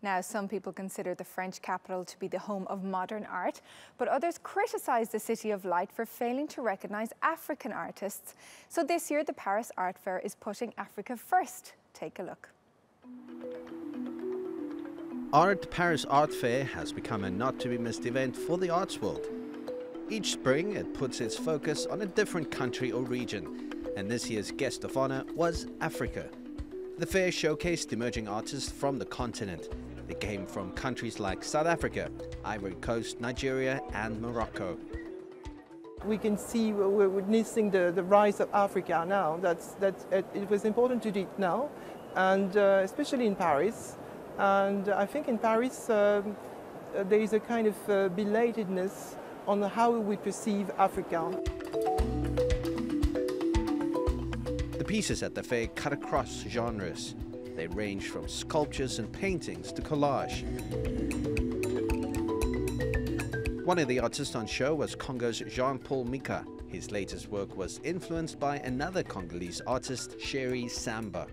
Now, some people consider the French capital to be the home of modern art, but others criticise the City of Light for failing to recognise African artists. So this year, the Paris Art Fair is putting Africa first. Take a look. Paris Art Fair has become a not-to-be-missed event for the arts world. Each spring, it puts its focus on a different country or region, and this year's guest of honor was Africa. The fair showcased emerging artists from the continent. They came from countries like South Africa, Ivory Coast, Nigeria and Morocco. We can see we're witnessing the rise of Africa now. It was important to do it now, and especially in Paris. And I think in Paris there is a kind of belatedness on how we perceive Africa. The pieces at the fair cut across genres. They range from sculptures and paintings to collage. One of the artists on show was Congo's Jean-Paul Mika. His latest work was influenced by another Congolese artist, Chéri Samba.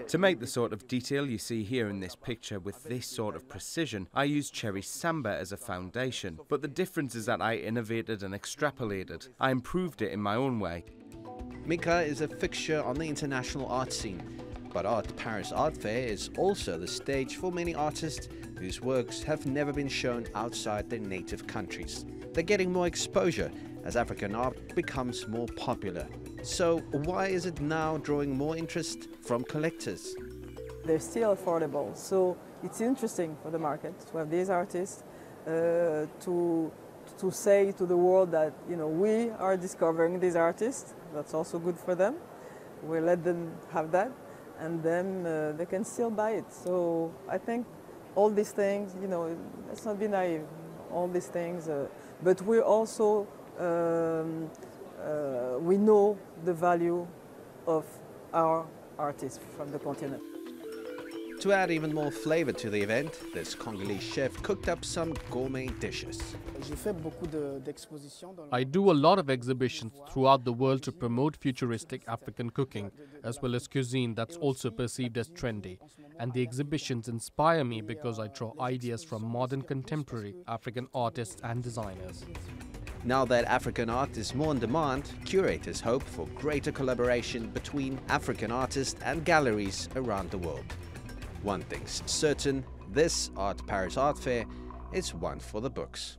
To make the sort of detail you see here in this picture with this sort of precision, I used Chéri Samba as a foundation. But the difference is that I innovated and extrapolated. I improved it in my own way. Mika is a fixture on the international art scene, but Paris Art Fair is also the stage for many artists whose works have never been shown outside their native countries. They're getting more exposure as African art becomes more popular. So why is it now drawing more interest from collectors? They're still affordable, so it's interesting for the market to have these artists to say to the world that, you know, we are discovering these artists. That's also good for them. We let them have that, and then they can still buy it. So I think all these things, you know, let's not be naive. All these things, but we're also we know the value of our artists from the continent. To add even more flavor to the event, this Congolese chef cooked up some gourmet dishes. I do a lot of exhibitions throughout the world to promote futuristic African cooking, as well as cuisine that's also perceived as trendy. And the exhibitions inspire me because I draw ideas from modern contemporary African artists and designers. Now that African art is more in demand, curators hope for greater collaboration between African artists and galleries around the world. One thing's certain, this Paris Art Fair is one for the books.